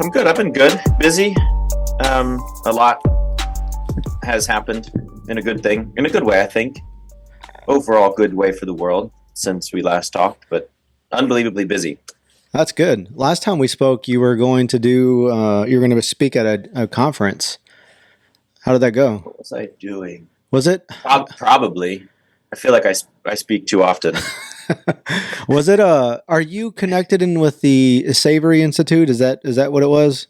I'm good. I've been good. Busy. A lot has happened in a good way, I think. Overall, good way for the world since we last talked, but unbelievably busy. That's good. Last time we spoke, you were going to speak at a conference. How did that go? What was I doing? Was it? Probably. I feel like I speak too often. Was it are you connected in with the Savory Institute? Is that what it was?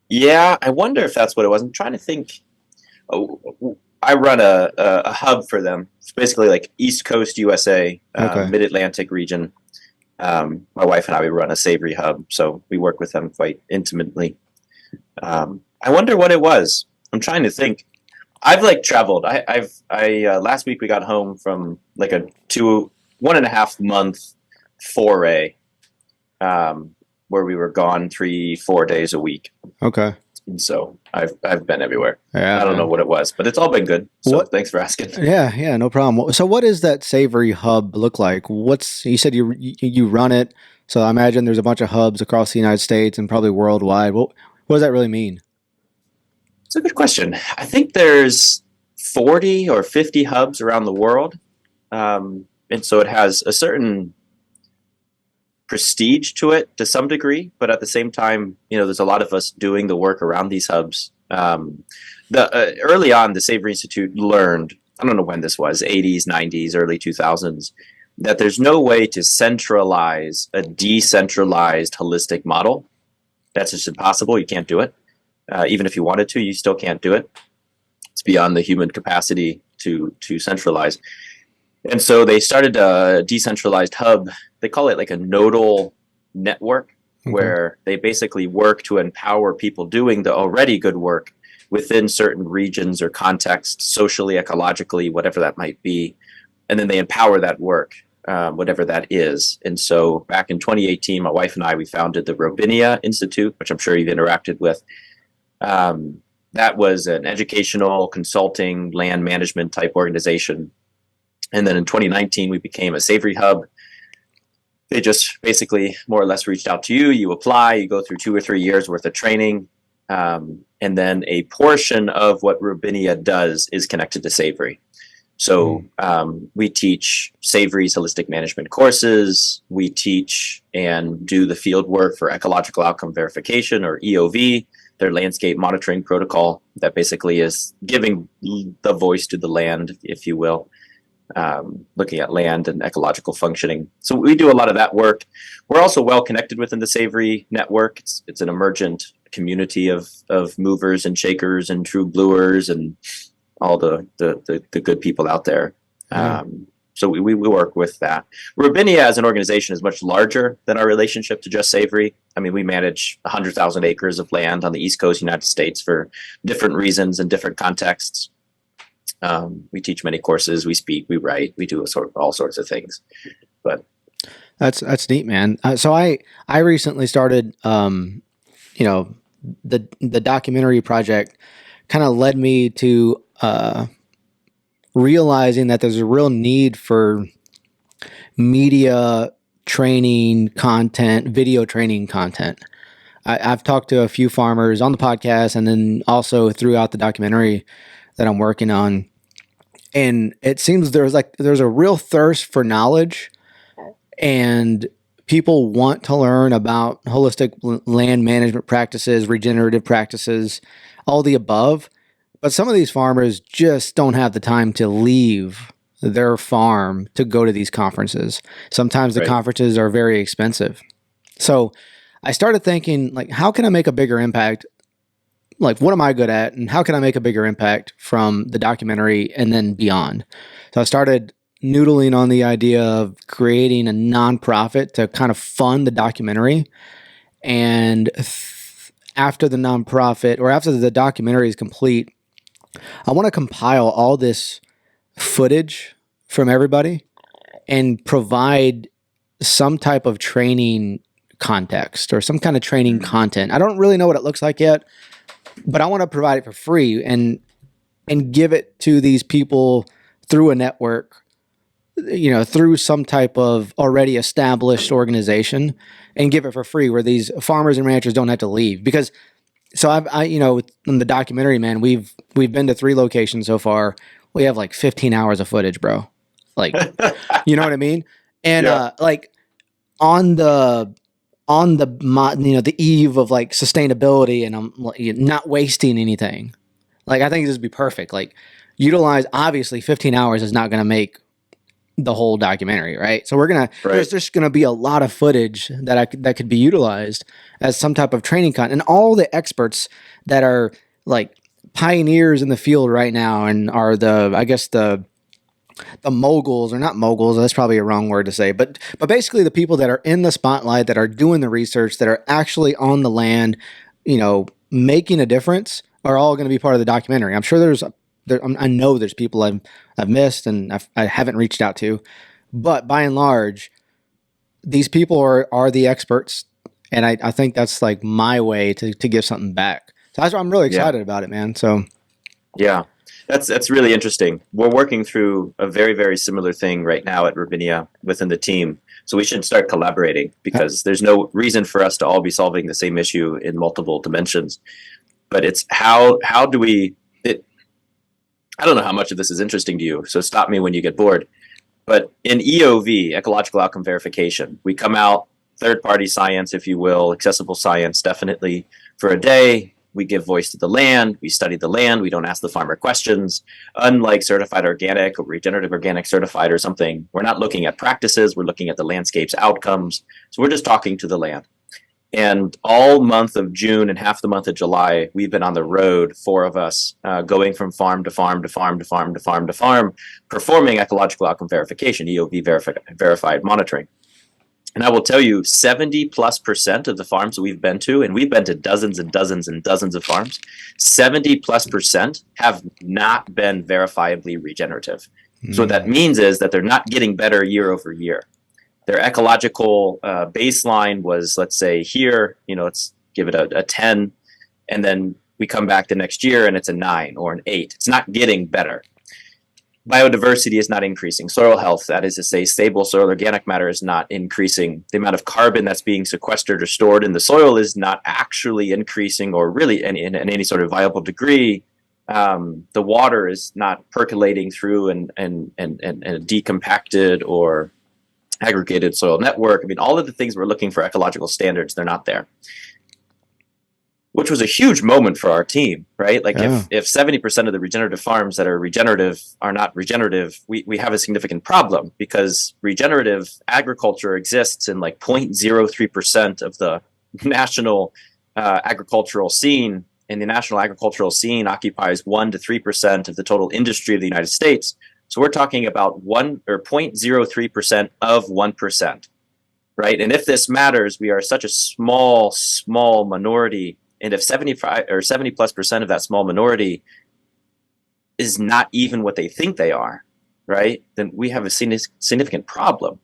Yeah, I wonder if that's what it was. I'm trying to think. Oh, I run a hub for them. It's basically like East Coast USA, Okay. Mid-Atlantic region. My wife and I, we run a Savory hub, so we work with them quite intimately. I wonder what it was. I'm trying to think. I've traveled. Last week we got home from like a 1.5 month foray, where we were gone 3-4 days a week. Okay. And so I've been everywhere. Yeah. I don't know what it was, but it's all been good. So thanks for asking. Yeah, no problem. So what does that Savory hub look like? You said you run it, so I imagine there's a bunch of hubs across the United States and probably worldwide. What does that really mean? It's a good question. I think there's 40 or 50 hubs around the world. And so it has a certain prestige to it to some degree, but at the same time, there's a lot of us doing the work around these hubs. Early on, the Savory Institute learned, I don't know when this was, 80s, 90s, early 2000s, that there's no way to centralize a decentralized holistic model. That's just impossible. You can't do it. Even if you wanted to, you still can't do it. It's beyond the human capacity to centralize. And so they started a decentralized hub. They call it like a nodal network, where they basically work to empower people doing the already good work within certain regions or contexts, socially, ecologically, whatever that might be. And then they empower that work, whatever that is. And so back in 2018, my wife and I, we founded the Robinia Institute, which I'm sure you've interacted with. That was an educational, consulting, land management type organization. And then in 2019, we became a Savory hub. They just basically more or less reached out to you. You apply, you go through 2 or 3 years worth of training. And then a portion of what Robinia does is connected to Savory. So we teach Savory's holistic management courses. We teach and do the field work for ecological outcome verification, or EOV, their landscape monitoring protocol that basically is giving the voice to the land, if you will. Looking at land and ecological functioning. So we do a lot of that work. We're also well connected within the Savory network. It's an emergent community of movers and shakers and true bluers and all the good people out there. So we work with that. Robinia as an organization is much larger than our relationship to just Savory. I mean, we manage 100,000 acres of land on the East Coast United States for different reasons and different contexts. We teach many courses, we speak, we write, we do all sorts of things. But that's neat, man. So I recently started, the documentary project kind of led me to realizing that there's a real need for media training content, video training content. I've talked to a few farmers on the podcast and then also throughout the documentary that I'm working on. And it seems there's a real thirst for knowledge, and people want to learn about holistic land management practices, regenerative practices, all the above. But some of these farmers just don't have the time to leave their farm to go to these conferences. Sometimes the conferences are very expensive. So I started thinking, how can I make a bigger impact? What am I good at, and how can I make a bigger impact from the documentary and then beyond? So I started noodling on the idea of creating a nonprofit to kind of fund the documentary. And after the nonprofit, or after the documentary is complete, I want to compile all this footage from everybody and provide some type of training context or some kind of training content. I don't really know what it looks like yet, but I want to provide it for free and give it to these people through a network through some type of already established organization and give it for free, where these farmers and ranchers don't have to leave. Because so in the documentary, man, we've been to 3 locations so far. We have like 15 hours of footage, bro. Like, you know what I mean? And Yeah. like on the the eve of like sustainability, and I'm like, not wasting anything. Like, I think this would be perfect. Like, utilize, obviously 15 hours is not going to make the whole documentary, right? So Right. there's just going to be a lot of footage that could be utilized as some type of training content, and all the experts that are like pioneers in the field right now and are the moguls, or not moguls, that's probably a wrong word to say, but basically the people that are in the spotlight, that are doing the research, that are actually on the land, making a difference, are all going to be part of the documentary. I'm sure I know there's people I've missed and I haven't reached out to, but by and large, these people are the experts, and I think that's like my way to give something back. So that's why I'm really excited about it, man. So Yeah, that's really interesting. We're working through a very, very similar thing right now at Ravinia within the team. So we should start collaborating, because there's no reason for us to all be solving the same issue in multiple dimensions. But it's how do we? I don't know how much of this is interesting to you, so stop me when you get bored. But in EOV, ecological outcome verification, we come out, third-party science, if you will, accessible science, definitely, for a day. We give voice to the land. We study the land. We don't ask the farmer questions. Unlike certified organic or regenerative organic certified or something, we're not looking at practices. We're looking at the landscape's outcomes. So we're just talking to the land. And all month of June and half the month of July, we've been on the road, 4 of us, going from farm to farm to farm to farm to farm to farm, performing ecological outcome verification, EOV verified monitoring. And I will tell you, 70+% of the farms that we've been to, and we've been to dozens and dozens and dozens of farms, 70+% have not been verifiably regenerative. So what that means is that they're not getting better year over year. Their ecological baseline was, let's say here, let's give it a 10, and then we come back the next year and it's a 9 or an 8. It's not getting better. Biodiversity is not increasing. Soil health, that is to say, stable soil organic matter, is not increasing. The amount of carbon that's being sequestered or stored in the soil is not actually increasing, or really in any sort of viable degree. The water is not percolating through and decompacted or aggregated soil network. I mean, all of the things we're looking for ecological standards, they're not there. Which was a huge moment for our team, right? Like, if 70% of the regenerative farms that are regenerative are not regenerative, we have a significant problem, because regenerative agriculture exists in like 0.03% of the national agricultural scene, and the national agricultural scene occupies 1 to 3% of the total industry of the United States. So we're talking about 0.03% of 1%, right? And if this matters, we are such a small minority. And if 75 or 70+% of that small minority is not even what they think they are, right, then we have a significant problem.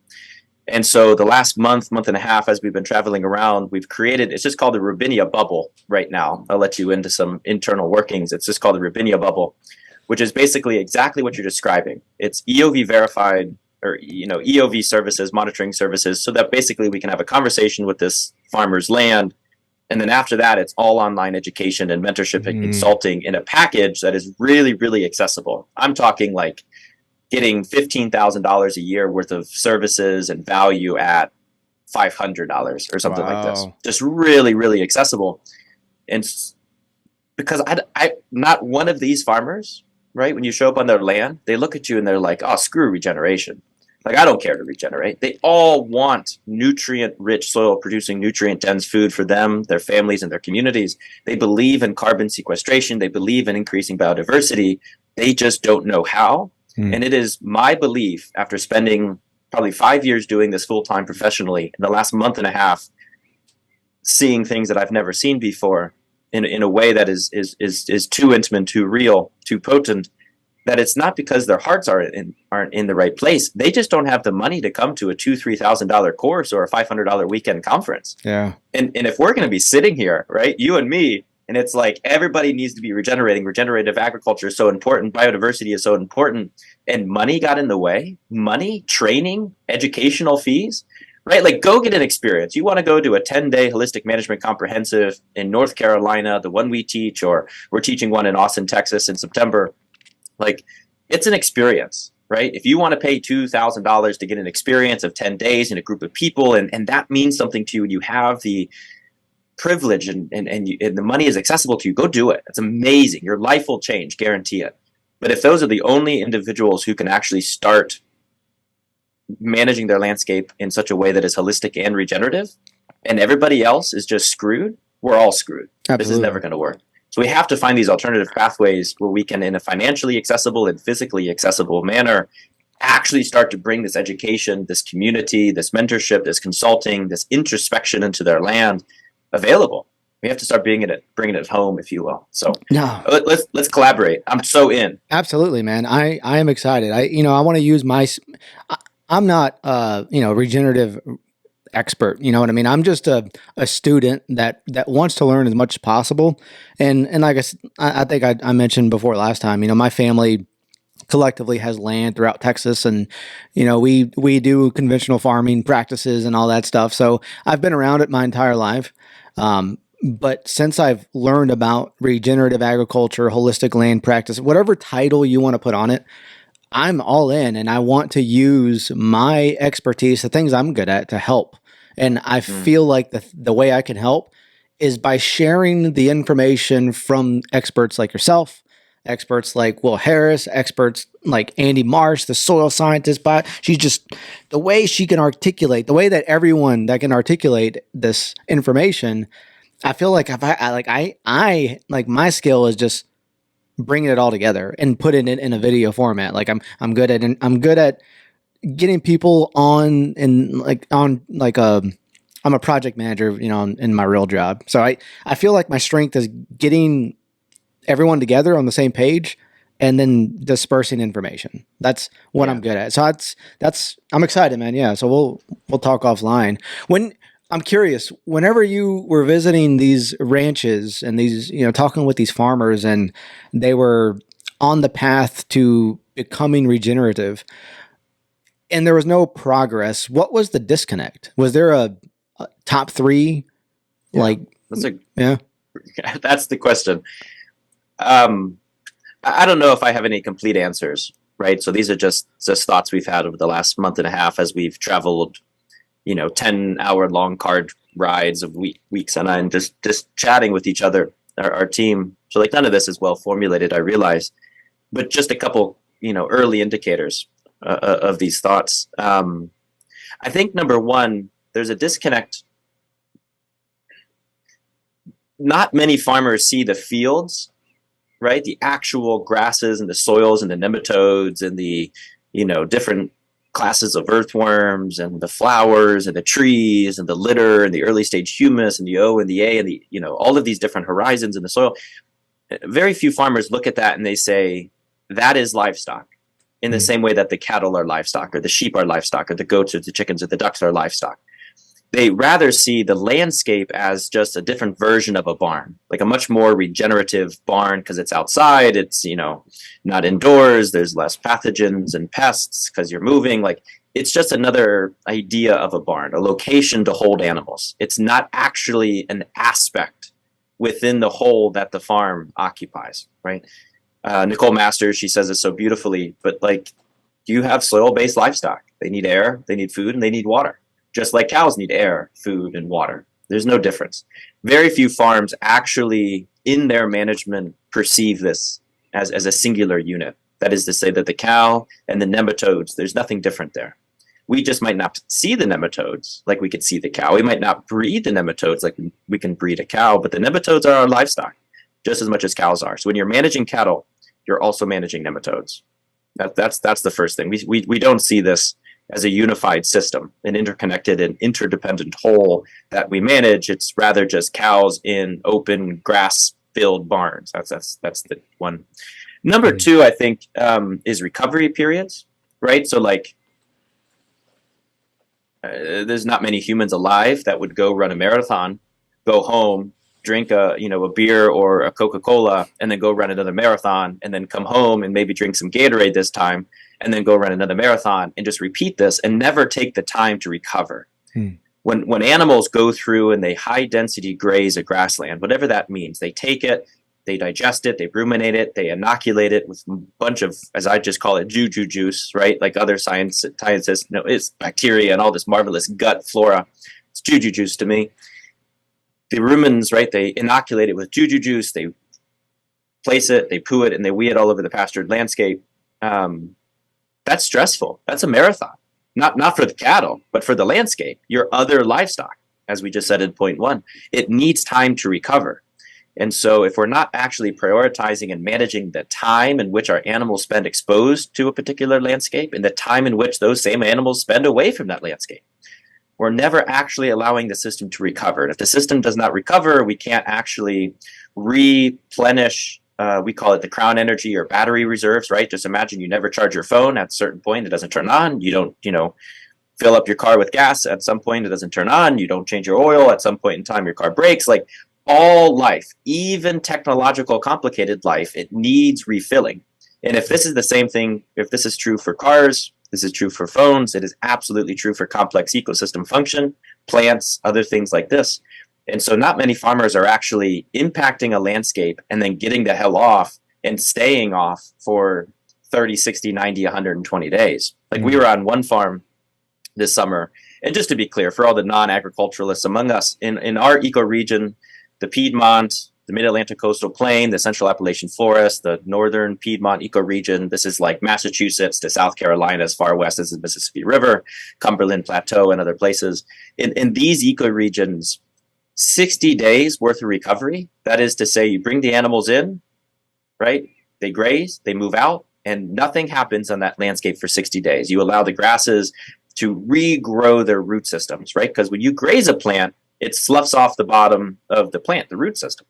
And so the last month and a half, as we've been traveling around, we've created, it's just called the Ravinia bubble right now. I'll let you into some internal workings. It's just called the Ravinia bubble, which is basically exactly what you're describing. It's EOV verified, or EOV services, monitoring services, so that basically we can have a conversation with this farmer's land. And then after that, it's all online education and mentorship and consulting in a package that is really, really accessible. I'm talking like getting $15,000 a year worth of services and value at $500 or something like this. Just really, really accessible. And because I not one of these farmers, right, when you show up on their land, they look at you and they're like, oh, screw regeneration. Like, I don't care to regenerate. They all want nutrient-rich soil producing nutrient-dense food for them, their families, and their communities. They believe in carbon sequestration. They believe in increasing biodiversity. They just don't know how. And it is my belief, after spending probably 5 years doing this full-time professionally, in the last month and a half, seeing things that I've never seen before in a way that is too intimate, too real, too potent, that it's not because their hearts aren't in the right place. They just don't have the money to come to a $2,000-$3,000 course or a $500 weekend conference. Yeah. And if we're going to be sitting here, right, you and me, And it's like everybody needs to be regenerating. Regenerative agriculture is so important. Biodiversity is so important. And money got in the way. Money, training, educational fees, right? Like go get an experience. You want to go to a 10-day holistic management comprehensive in North Carolina, the one we teach, or we're teaching one in Austin, Texas in September. Like it's an experience, right? If you want to pay $2,000 to get an experience of 10 days in a group of people, and that means something to you, and you have the privilege and the money is accessible to you, go do it. It's amazing. Your life will change, guarantee it. But if those are the only individuals who can actually start managing their landscape in such a way that is holistic and regenerative, and everybody else is just screwed, we're all screwed. Absolutely. This is never going to work. So we have to find these alternative pathways where we can, in a financially accessible and physically accessible manner, actually start to bring this education, this community, this mentorship, this consulting, this introspection into their land available. We have to start bringing it home, if you will. So No, let's collaborate. I'm so in. absolutely, man. I am excited. I want to use I'm not regenerative expert. You know what I mean? I'm just a student that wants to learn as much as possible. And like I think I mentioned before last time, my family collectively has land throughout Texas, and we do conventional farming practices and all that stuff. So I've been around it my entire life. But since I've learned about regenerative agriculture, holistic land practice, whatever title you want to put on it, I'm all in, and I want to use my expertise, the things I'm good at, to help. And I feel like the way I can help is by sharing the information from experts like yourself, experts like Will Harris, experts like Andy Marsh, the soil scientist. But she's just the way she can articulate, the way that everyone that can articulate this information. I feel like if I like my skill is just bringing it all together and putting it in a video format. Like I'm good at getting people on I'm a project manager, in my real job. So I feel like my strength is getting everyone together on the same page and then dispersing information. That's what I'm good at. So I'm excited, man. Yeah. So we'll talk offline. I'm curious, whenever you were visiting these ranches and these, talking with these farmers and they were on the path to becoming regenerative and there was no progress, what was the disconnect? Was there a top three? Yeah, that's the question. I don't know if I have any complete answers, right? So these are just thoughts we've had over the last month and a half as we've traveled 10-hour long car rides of weeks on end, just chatting with each other, our team. So like none of this is well formulated, I realize, but just a couple, early indicators of these thoughts. I think number one, there's a disconnect. Not many farmers see the fields, right? The actual grasses and the soils and the nematodes and the, different classes of earthworms and the flowers and the trees and the litter and the early stage humus and the O and the A and the, all of these different horizons in the soil. Very few farmers look at that and they say, that is livestock, in the same way that the cattle are livestock or the sheep are livestock or the goats or the chickens or the ducks are livestock. They rather see the landscape as just a different version of a barn, like a much more regenerative barn because it's outside, it's, not indoors, there's less pathogens and pests because you're moving. Like it's just another idea of a barn, a location to hold animals. It's not actually an aspect within the whole that the farm occupies, right? Nicole Masters, she says it so beautifully, but like you have soil-based livestock. They need air, they need food, and they need water. Just like cows need air, food, and water. There's no difference. Very few farms actually, in their management, perceive this as a singular unit. That is to say that the cow and the nematodes, there's nothing different there. We just might not see the nematodes like we could see the cow. We might not breed the nematodes like we can breed a cow, but the nematodes are our livestock just as much as cows are. So when you're managing cattle, you're also managing nematodes. That's the first thing. We don't see this as a unified system, an interconnected and interdependent whole that we manage. It's rather just cows in open grass-filled barns. That's the one. Number two, I think, is recovery periods, right? So like, there's not many humans alive that would go run a marathon, go home, drink a beer or a Coca-Cola and then go run another marathon and then come home and maybe drink some Gatorade this time and then go run another marathon and just repeat this and never take the time to recover. When animals go through and they high density graze a grassland, whatever that means, they take it, they digest it, they ruminate it, they inoculate it with a bunch of, as I just call it, juju juice, right? Like other scientists, it's bacteria and all this marvelous gut flora. It's juju juice to me. The rumens, right? They inoculate it with juju juice, they place it, they poo it, and they wee it all over the pastured landscape. That's stressful. That's a marathon. Not for the cattle, but for the landscape, your other livestock, as we just said in point 1. It needs time to recover. And so if we're not actually prioritizing and managing the time in which our animals spend exposed to a particular landscape and the time in which those same animals spend away from that landscape, we're never actually allowing the system to recover. And if the system does not recover, we can't actually replenish, we call it the crown energy or battery reserves, right? Just imagine you never charge your phone. At a certain point, it doesn't turn on. You don't, fill up your car with gas. At some point, it doesn't turn on. You don't change your oil. At some point in time, your car breaks. Like all life, even technological, complicated life, it needs refilling. And if this is the same thing, if this is true for cars, this is true for phones, it is absolutely true for complex ecosystem function, plants, other things like this. And so not many farmers are actually impacting a landscape and then getting the hell off and staying off for 30, 60, 90, 120 days. Like we were on one farm this summer. And just to be clear, for all the non-agriculturalists among us, in our ecoregion, the Piedmont, the Mid-Atlantic Coastal Plain, the Central Appalachian Forest, the Northern Piedmont ecoregion, this is like Massachusetts to South Carolina, as far west as the Mississippi River, Cumberland Plateau, and other places. In these ecoregions, 60 days worth of recovery, that is to say, you bring the animals in, right? They graze, they move out, and nothing happens on that landscape for 60 days. You allow the grasses to regrow their root systems, right? Because when you graze a plant, it sloughs off the bottom of the plant, the root system.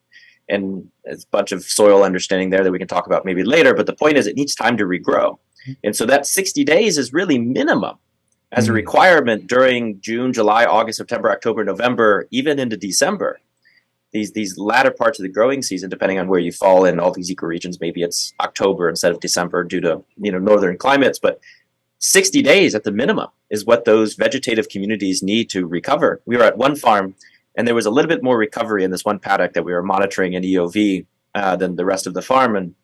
And it's a bunch of soil understanding there that we can talk about maybe later. But the point is it needs time to regrow. And so that 60 days is really minimum as a requirement during June, July, August, September, October, November, even into December. These latter parts of the growing season, depending on where you fall in all these ecoregions, maybe it's October instead of December due to northern climates, but 60 days at the minimum is what those vegetative communities need to recover. We were at one farm, and there was a little bit more recovery in this one paddock that we were monitoring in EOV than the rest of the farm. And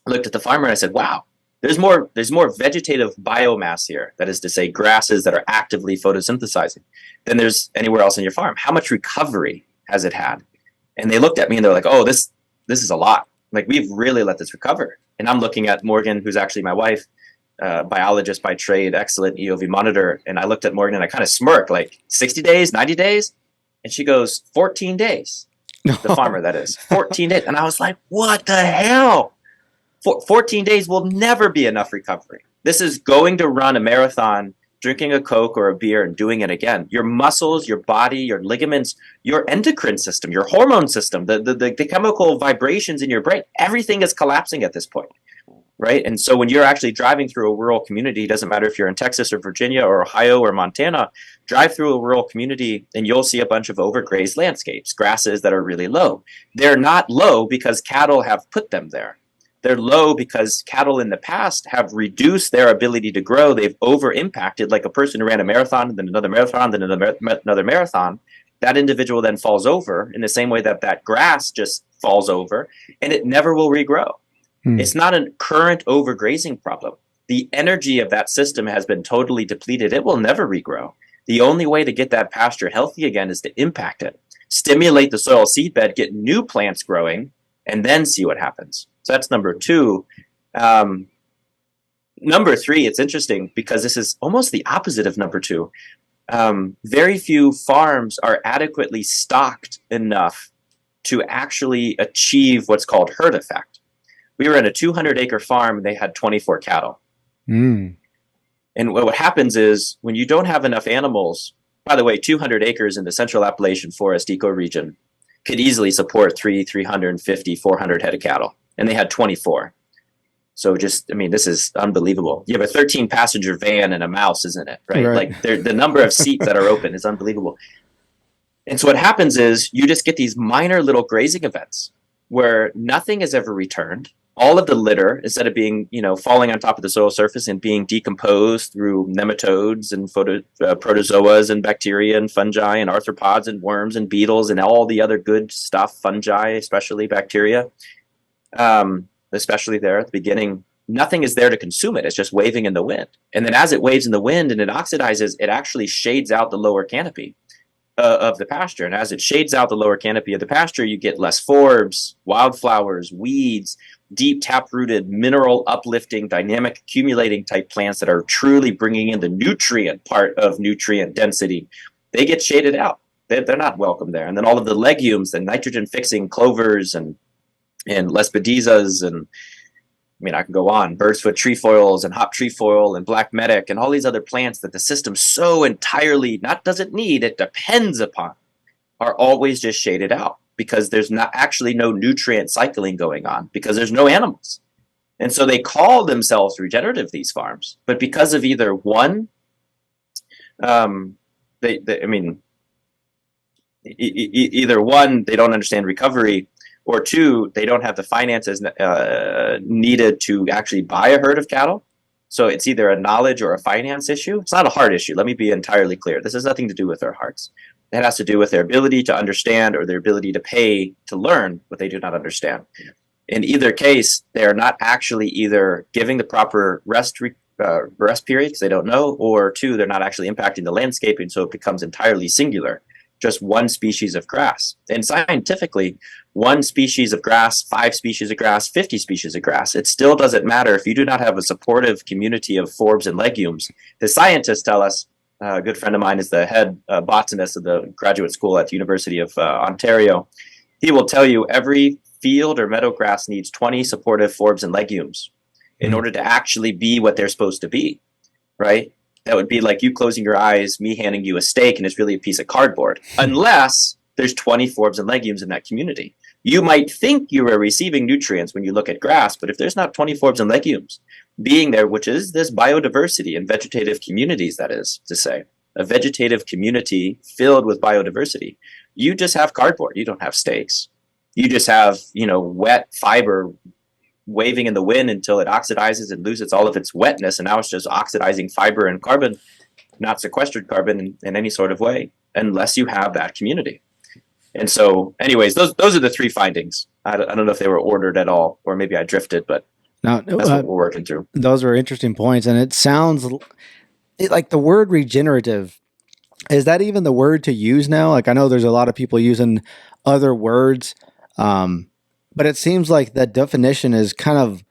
I looked at the farmer and I said, wow, there's more vegetative biomass here. That is to say, grasses that are actively photosynthesizing than there's anywhere else in your farm. How much recovery has it had? And they looked at me and they're like, oh, this is a lot. Like, we've really let this recover. And I'm looking at Morgan, who's actually my wife, biologist by trade, excellent EOV monitor. And I looked at Morgan and I kind of smirked, like 60 days, 90 days. And she goes, 14 days. The farmer, that is 14 days. And I was like, what the hell? 14 days will never be enough recovery. This is going to run a marathon, drinking a Coke or a beer and doing it again. Your muscles, your body, your ligaments, your endocrine system, your hormone system, the chemical vibrations in your brain, everything is collapsing at this point. Right. And so when you're actually driving through a rural community, it doesn't matter if you're in Texas or Virginia or Ohio or Montana, drive through a rural community and you'll see a bunch of overgrazed landscapes, grasses that are really low. They're not low because cattle have put them there. They're low because cattle in the past have reduced their ability to grow. They've over impacted, like a person who ran a marathon, then another marathon, then another marathon. That individual then falls over in the same way that grass just falls over, and it never will regrow. It's not a current overgrazing problem. The energy of that system has been totally depleted. It will never regrow. The only way to get that pasture healthy again is to impact it, stimulate the soil seedbed, get new plants growing, and then see what happens. So that's number 2. Number 3, it's interesting because this is almost the opposite of number 2. Very few farms are adequately stocked enough to actually achieve what's called herd effect. We were in a 200-acre farm, and they had 24 cattle. And what happens is when you don't have enough animals, by the way, 200 acres in the Central Appalachian Forest ecoregion could easily support 350, 400 head of cattle, and they had 24. So this is unbelievable. You have a 13-passenger van and a mouse, isn't it? Right? Like the number of seats that are open is unbelievable. And so what happens is you just get these minor little grazing events where nothing is ever returned. All of the litter, instead of being, falling on top of the soil surface and being decomposed through nematodes and protozoas and bacteria and fungi and arthropods and worms and beetles and all the other good stuff, fungi, especially bacteria, especially there at the beginning, nothing is there to consume it. It's just waving in the wind. And then as it waves in the wind and it oxidizes, it actually shades out the lower canopy of the pasture. And as it shades out the lower canopy of the pasture, you get less forbs, wildflowers, weeds, deep tap-rooted, mineral uplifting, dynamic accumulating type plants that are truly bringing in the nutrient part of nutrient density. They get shaded out. They're not welcome there. And then all of the legumes, the nitrogen fixing clovers and lespedizas, and I can go on, bird's foot trefoils and hop trefoil and black medic and all these other plants that the system so entirely not doesn't need, it depends upon, are always just shaded out because there's not actually no nutrient cycling going on because there's no animals. And so they call themselves regenerative, these farms, but because of either one, either one, they don't understand recovery, or two, they don't have the finances needed to actually buy a herd of cattle. So it's either a knowledge or a finance issue. It's not a heart issue. Let me be entirely clear. This has nothing to do with their hearts. It has to do with their ability to understand or their ability to pay to learn what they do not understand. In either case, they are not actually either giving the proper rest period because they don't know, or two, they're not actually impacting the landscape, and so it becomes entirely singular. Just one species of grass. And scientifically, one species of grass, 5 species of grass, 50 species of grass, it still doesn't matter if you do not have a supportive community of forbs and legumes. The scientists tell us, a good friend of mine is the head botanist of the graduate school at the University of Ontario. He will tell you every field or meadow grass needs 20 supportive forbs and legumes in order to actually be what they're supposed to be, right? That would be like you closing your eyes, me handing you a steak, and it's really a piece of cardboard. Unless there's 20 forbs and legumes in that community. You might think you are receiving nutrients when you look at grass, but if there's not 20 forbs and legumes being there, which is this biodiversity and vegetative communities, that is to say, a vegetative community filled with biodiversity, you just have cardboard. You don't have steaks. You just have, wet fiber waving in the wind until it oxidizes and loses all of its wetness, and now it's just oxidizing fiber and carbon, not sequestered carbon in any sort of way, unless you have that community. And so, anyways, those are the 3 findings. I don't know if they were ordered at all, or maybe I drifted, but that's what we're working through. Those are interesting points, and it sounds like the word regenerative. Is that even the word to use now? Like, I know there's a lot of people using other words, but it seems like that definition is kind of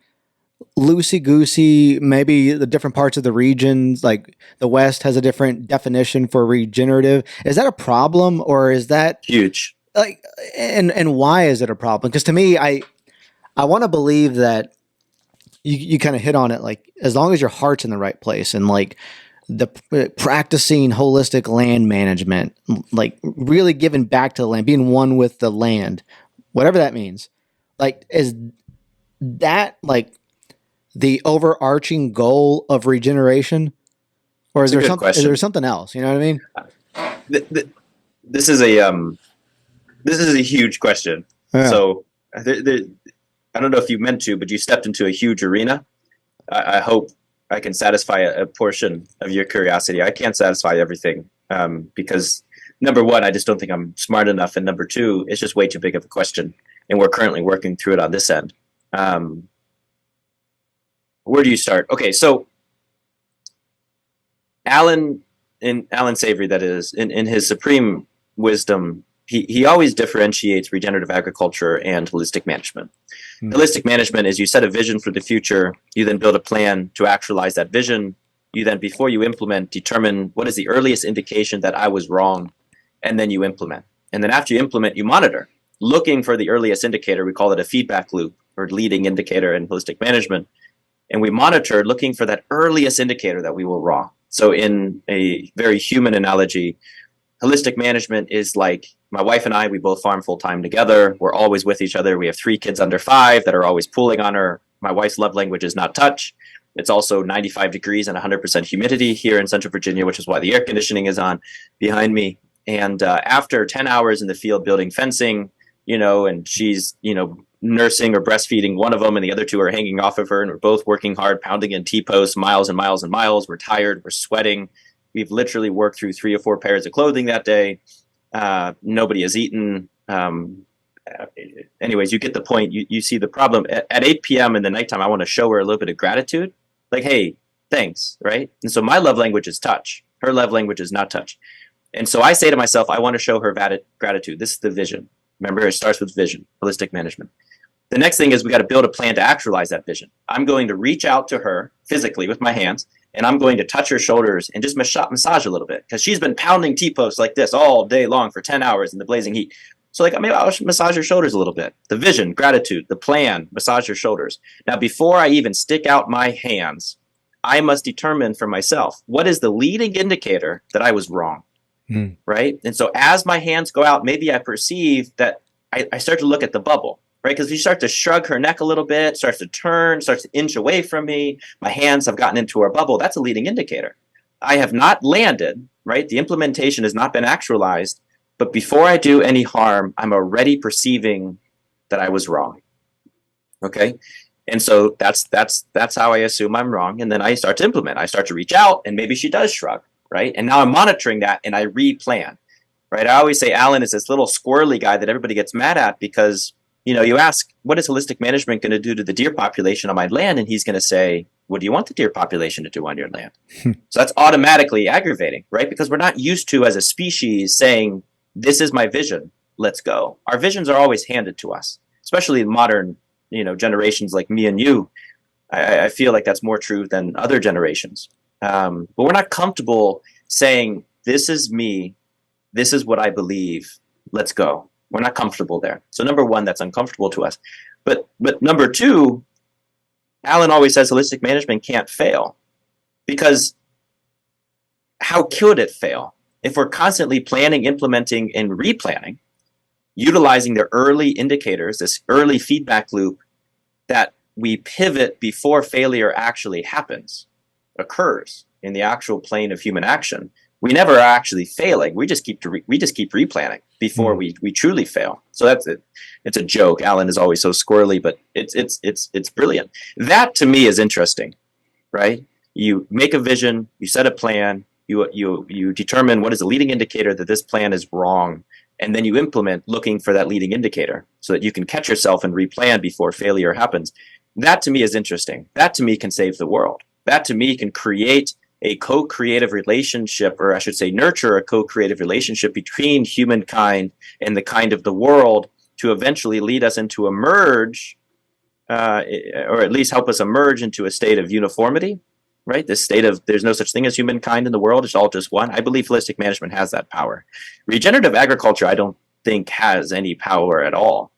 loosey-goosey. Maybe the different parts of the regions, like the West has a different definition for regenerative. Is that a problem, or is that huge? Like, and why is it a problem? Because to me, I want to believe that you kind of hit on it. Like, as long as your heart's in the right place and like the practicing holistic land management, like really giving back to the land, being one with the land, whatever that means. Like, is that like the overarching goal of regeneration, or is there something? Is there something else? You know what I mean? This is a huge question. Yeah. So I don't know if you meant to, but you stepped into a huge arena. I hope I can satisfy a portion of your curiosity. I can't satisfy everything because number one, I just don't think I'm smart enough, and number two, it's just way too big of a question. And we're currently working through it on this end. Where do you start? Okay, so Alan Savory, that is, in his supreme wisdom, he always differentiates regenerative agriculture and holistic management. Mm-hmm. Holistic management is you set a vision for the future, you then build a plan to actualize that vision. You then, before you implement, determine what is the earliest indication that I was wrong, and then you implement. And then after you implement, you monitor, looking for the earliest indicator. We call it a feedback loop or leading indicator in holistic management. And we monitor looking for that earliest indicator that we were wrong. So in a very human analogy, holistic management is like my wife and I, we both farm full time together. We're always with each other. We have 3 kids under 5 that are always pulling on her. My wife's love language is not touch. It's also 95 degrees and 100% humidity here in Central Virginia, which is why the air conditioning is on behind me. And after 10 hours in the field building fencing, and she's, nursing or breastfeeding one of them and the other two are hanging off of her, and we're both working hard, pounding in T-posts, miles and miles and miles. We're tired, we're sweating. We've literally worked through 3 or 4 pairs of clothing that day. Nobody has eaten. Anyways, you get the point. You see the problem. At 8 p.m. in the nighttime, I want to show her a little bit of gratitude. Like, hey, thanks, right? And so my love language is touch. Her love language is not touch. And so I say to myself, I want to show her gratitude. This is the vision. Remember, it starts with vision, holistic management. The next thing is we got to build a plan to actualize that vision. I'm going to reach out to her physically with my hands, and I'm going to touch her shoulders and just massage a little bit, because she's been pounding T-posts like this all day long for 10 hours in the blazing heat. So maybe I'll massage her shoulders a little bit. The vision, gratitude, the plan, massage her shoulders. Now, before I even stick out my hands, I must determine for myself, what is the leading indicator that I was wrong, right? And so as my hands go out, maybe I perceive that I start to look at the bubble, right? Because if you start to shrug her neck a little bit, starts to turn, starts to inch away from me, my hands have gotten into her bubble, that's a leading indicator. I have not landed, right? The implementation has not been actualized, but before I do any harm, I'm already perceiving that I was wrong, okay? And so that's how I assume I'm wrong, and then I start to implement. I start to reach out, and maybe she does shrug, right? And now I'm monitoring that, and I replan, right? I always say Alan is this little squirrely guy that everybody gets mad at because, you ask, what is holistic management going to do to the deer population on my land? And he's going to say, what do you want the deer population to do on your land? So that's automatically aggravating, right? Because we're not used to, as a species, saying, this is my vision, let's go. Our visions are always handed to us, especially modern, generations like me and you. I feel like that's more true than other generations. But we're not comfortable saying, this is me, this is what I believe, let's go. We're not comfortable there. So number one, that's uncomfortable to us. But number two, Alan always says holistic management can't fail, because how could it fail? If we're constantly planning, implementing, and replanning, utilizing the early indicators, this early feedback loop, that we pivot before failure actually occurs in the actual plane of human action, we never are actually failing. We just keep replanning before we truly fail. So that's it. It's a joke. Alan is always so squirrely, but it's brilliant. That to me is interesting, right? You make a vision, you set a plan, you determine what is the leading indicator that this plan is wrong, and then you implement looking for that leading indicator so that you can catch yourself and replan before failure happens. That to me is interesting. That to me can save the world. That to me can create a co-creative relationship, or I should say nurture a co-creative relationship between humankind and the kind of the world, to eventually lead us into emerge, or at least help us emerge into a state of uniformity, right? This state of there's no such thing as humankind in the world, it's all just one. I believe holistic management has that power. Regenerative agriculture, I don't think has any power at all.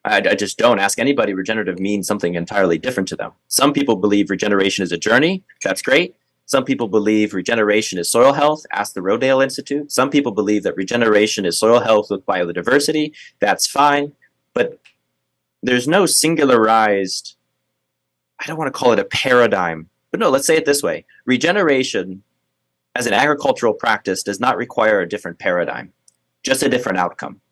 I just don't. Ask anybody, regenerative means something entirely different to them. Some people believe regeneration is a journey. That's great. Some people believe regeneration is soil health. Ask the Rodale Institute. Some people believe that regeneration is soil health with biodiversity. That's fine. But there's no singularized, I don't want to call it a paradigm, but no, let's say it this way. Regeneration as an agricultural practice does not require a different paradigm, just a different outcome.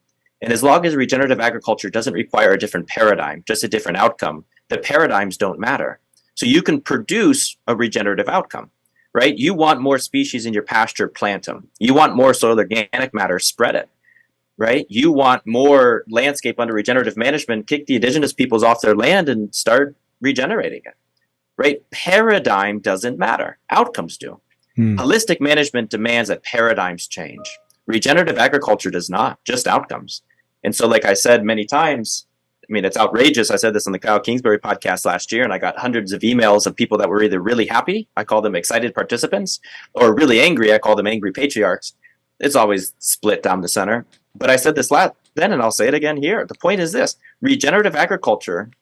And as long as regenerative agriculture doesn't require a different paradigm, just a different outcome, the paradigms don't matter. So you can produce a regenerative outcome, right? You want more species in your pasture, plant them. You want more soil organic matter, spread it, right? You want more landscape under regenerative management, kick the indigenous peoples off their land and start regenerating it, right? Paradigm doesn't matter. Outcomes do. Holistic management demands that paradigms change. Regenerative agriculture does not, just outcomes. And so, like I said many times, I mean, it's outrageous. I said this on the Kyle Kingsbury podcast last year, and I got hundreds of emails of people that were either really happy, I call them excited participants, or really angry, I call them angry patriarchs. It's always split down the center. But I said this then, and I'll say it again here. The point is this: regenerative agriculture,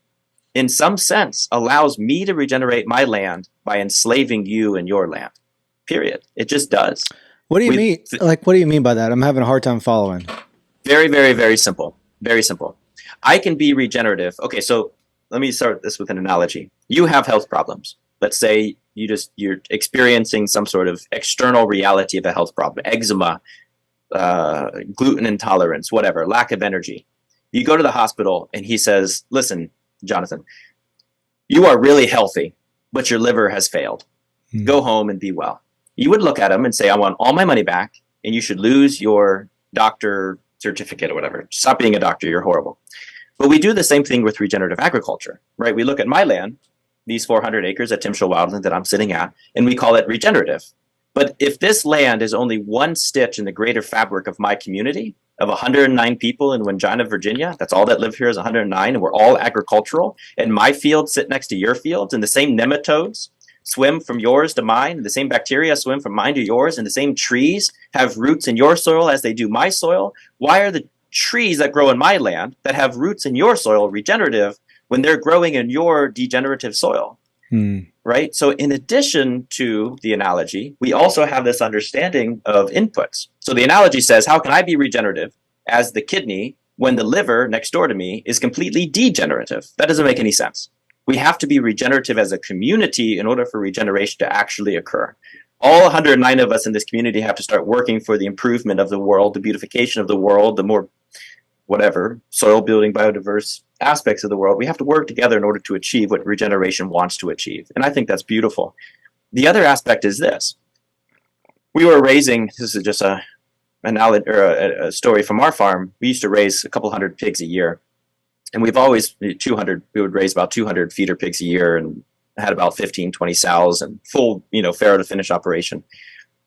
in some sense, allows me to regenerate my land by enslaving you and your land. Period. It just does. What do you mean? What do you mean by that? I'm having a hard time following. Very, very, very simple. Very simple. I can be regenerative. Okay, so let me start this with an analogy. You have health problems. Let's say you're experiencing some sort of external reality of a health problem, eczema, gluten intolerance, whatever, lack of energy. You go to the hospital and he says, listen, Jonathan, you are really healthy, but your liver has failed. Go home and be well. You would look at him and say, I want all my money back, and you should lose your doctor certificate or whatever. Stop being a doctor. You're horrible. But we do the same thing with regenerative agriculture, right? We look at my land, these 400 acres at Timshall Wildland that I'm sitting at, and we call it regenerative. But if this land is only one stitch in the greater fabric of my community of 109 people in Wingina, Virginia, that's all that live here is 109, and we're all agricultural, and my fields sit next to your fields, and the same nematodes swim from yours to mine, and the same bacteria swim from mine to yours, and the same trees have roots in your soil as they do my soil. Why are the trees that grow in my land that have roots in your soil regenerative when they're growing in your degenerative soil? Right? So in addition to the analogy, we also have this understanding of inputs. So the analogy says, how can I be regenerative as the kidney when the liver next door to me is completely degenerative? That doesn't make any sense. We have to be regenerative as a community in order for regeneration to actually occur. All 109 of us in this community have to start working for the improvement of the world, the beautification of the world, the more whatever, soil building, biodiverse aspects of the world. We have to work together in order to achieve what regeneration wants to achieve. And I think that's beautiful. The other aspect is this. We were raising, this is just a story from our farm. We used to raise a couple hundred pigs a year. And we've always, we would raise about 200 feeder pigs a year and had about 15, 20 sows and full, farrow to finish operation.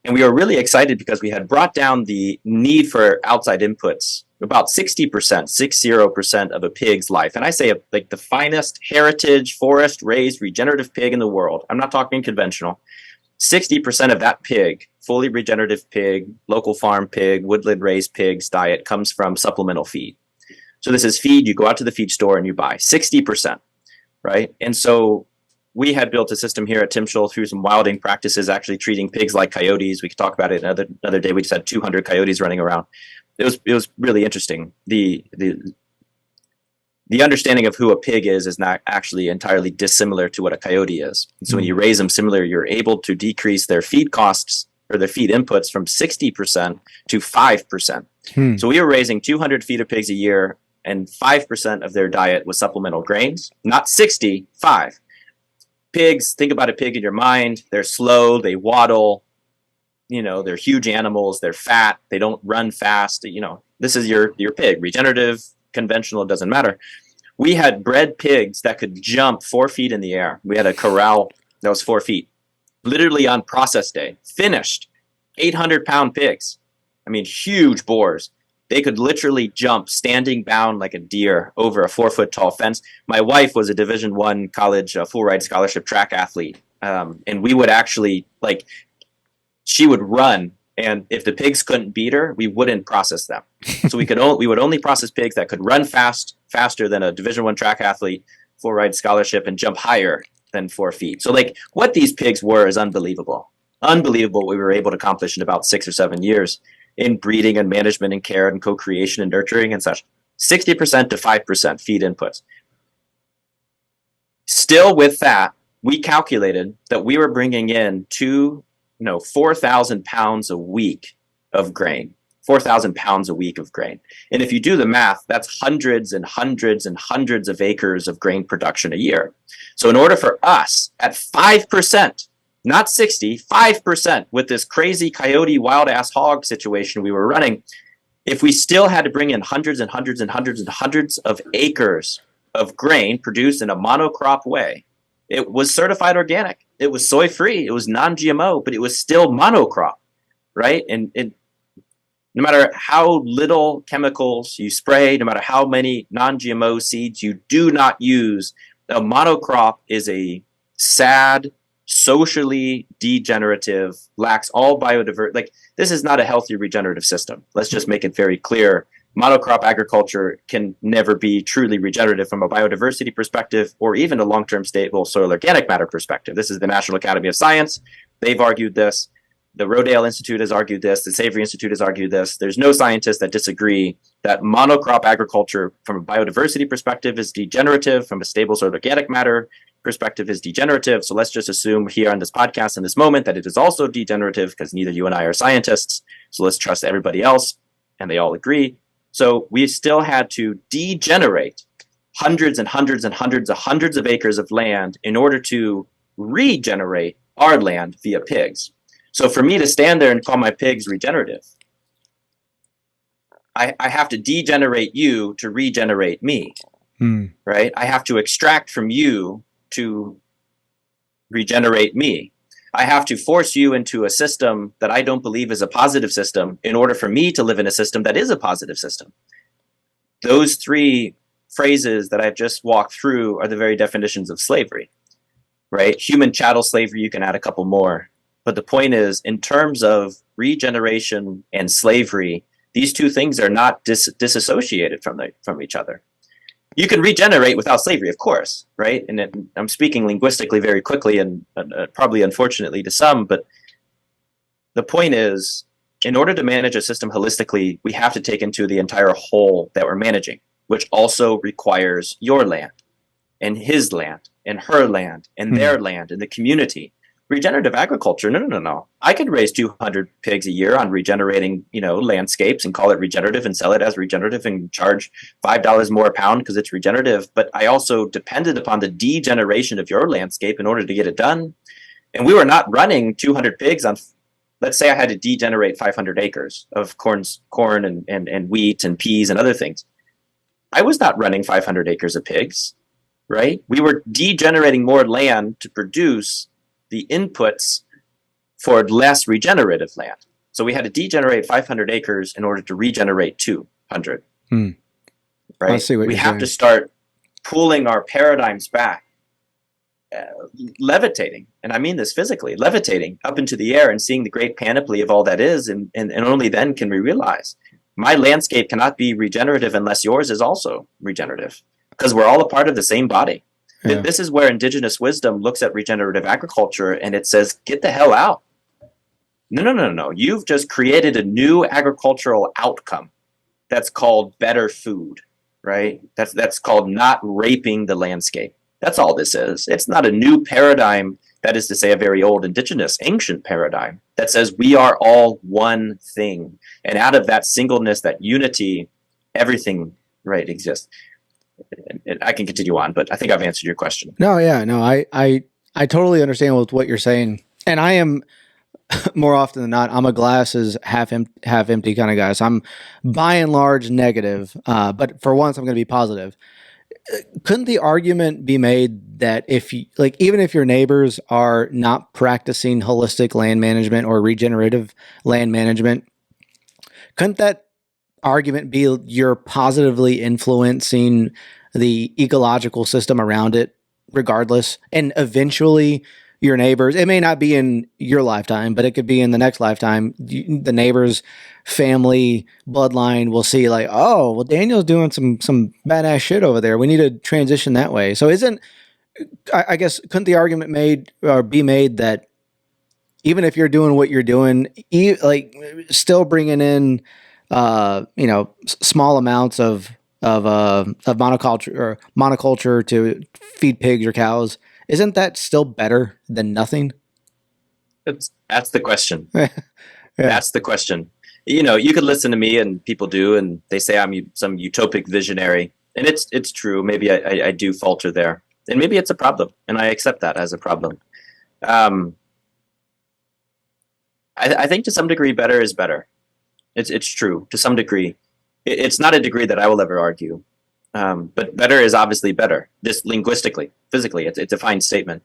And we were really excited because we had brought down the need for outside inputs about 60% of a pig's life. And I say like the finest heritage, forest raised, regenerative pig in the world. I'm not talking conventional. 60% of that pig, fully regenerative pig, local farm pig, woodland raised pig's diet comes from supplemental feed. So this is feed you go out to the feed store and you buy 60%, right? And so we had built a system here at Timshall through some wilding practices, actually treating pigs like coyotes. We could talk about it another day. We just had 200 coyotes running around. It was really interesting. The understanding of who a pig is not actually entirely dissimilar to what a coyote is. And so when you raise them similar, you're able to decrease their feed costs or their feed inputs from 60% to 5%. So we were raising 200 feeder pigs a year, and 5% of their diet was supplemental grains, not 60, 5. Pigs, think about a pig in your mind. They're slow, they waddle, they're huge animals, they're fat, they don't run fast. This is your pig, regenerative, conventional, it doesn't matter. We had bred pigs that could jump 4 feet in the air. We had a corral that was 4 feet, literally on process day, finished 800-pound pigs. I mean, huge boars. They could literally jump standing bound like a deer over a 4-foot-tall fence. My wife was a Division I college full ride scholarship track athlete, and we would actually she would run, and if the pigs couldn't beat her, we wouldn't process them. So we would only process pigs that could run faster than a Division I track athlete, full ride scholarship, and jump higher than 4 feet. So what these pigs were is unbelievable. Unbelievable what we were able to accomplish in about 6 or 7 years in breeding and management and care and co-creation and nurturing and such. 60% to 5% feed inputs. Still with that, we calculated that we were bringing in 4,000 pounds a week of grain. 4,000 pounds a week of grain. And if you do the math, that's hundreds and hundreds and hundreds of acres of grain production a year. So in order for us at 5%, not 60, 5% with this crazy coyote wild ass hog situation we were running, if we still had to bring in hundreds and hundreds and hundreds and hundreds of acres of grain produced in a monocrop way, it was certified organic. It was soy free. It was non-GMO, but it was still monocrop, right? And no matter how little chemicals you spray, no matter how many non-GMO seeds you do not use, a monocrop is a sad, socially degenerative, lacks all biodiversity. This is not a healthy regenerative system. Let's just make it very clear. Monocrop agriculture can never be truly regenerative from a biodiversity perspective or even a long-term stable soil organic matter perspective. This is the National Academy of Science. They've argued this. The Rodale Institute has argued this. The Savory Institute has argued this. There's no scientists that disagree that monocrop agriculture from a biodiversity perspective is degenerative, from a stable soil organic matter perspective is degenerative. So let's just assume here on this podcast in this moment that it is also degenerative, because neither you and I are scientists. So let's trust everybody else. And they all agree. So we still had to degenerate hundreds and hundreds and hundreds of acres of land in order to regenerate our land via pigs. So for me to stand there and call my pigs regenerative, I have to degenerate you to regenerate me, right? I have to extract from you to regenerate me. I have to force you into a system that I don't believe is a positive system in order for me to live in a system that is a positive system. Those three phrases that I've just walked through are the very definitions of slavery, right? Human chattel slavery, you can add a couple more. But the point is, in terms of regeneration and slavery, these two things are not disassociated from each other. You can regenerate without slavery, of course, right? And I'm speaking linguistically very quickly and probably unfortunately to some, but the point is, in order to manage a system holistically, we have to take into the entire whole that we're managing, which also requires your land and his land and her land and their land and the community. Regenerative agriculture, no. I could raise 200 pigs a year on regenerating, landscapes and call it regenerative and sell it as regenerative and charge $5 more a pound because it's regenerative. But I also depended upon the degeneration of your landscape in order to get it done. And we were not running 200 pigs on, let's say I had to degenerate 500 acres of corn and wheat and peas and other things. I was not running 500 acres of pigs, right? We were degenerating more land to produce the inputs for less regenerative land. So we had to degenerate 500 acres in order to regenerate 200. Right? I see what we you're have saying. to start pulling our paradigms back, levitating, and I mean this physically, levitating up into the air and seeing the great panoply of all that is, and only then can we realize my landscape cannot be regenerative unless yours is also regenerative, because we're all a part of the same body. Yeah. This is where indigenous wisdom looks at regenerative agriculture and it says, get the hell out. No. You've just created a new agricultural outcome that's called better food, right? That's called not raping the landscape. That's all this is. It's not a new paradigm, that is to say a very old indigenous ancient paradigm that says we are all one thing. And out of that singleness, that unity, everything, right, exists. And I can continue on, but I think I've answered your question. No, yeah, no, I totally understand with what you're saying, and I am more often than not, I'm a glasses half empty kind of guy. So I'm by and large negative, but for once I'm going to be positive. Couldn't the argument be made that if you, even if your neighbors are not practicing holistic land management or regenerative land management, couldn't that argument be you're positively influencing the ecological system around it regardless, and eventually your neighbors, it may not be in your lifetime, but it could be in the next lifetime, the neighbor's family bloodline will see oh, well, Daniel's doing some badass shit over there, we need to transition that way. So I guess couldn't the argument be made that even if you're doing what you're doing, still bringing in small amounts of monoculture to feed pigs or cows, isn't that still better than nothing? That's the question. Yeah. That's the question. You could listen to me, and people do, and they say I'm some utopic visionary, and it's true. Maybe I do falter there, and maybe it's a problem, and I accept that as a problem. I think to some degree, better is better. It's true to some degree. It's not a degree that I will ever argue, but better is obviously better, just linguistically, physically. It's a fine statement.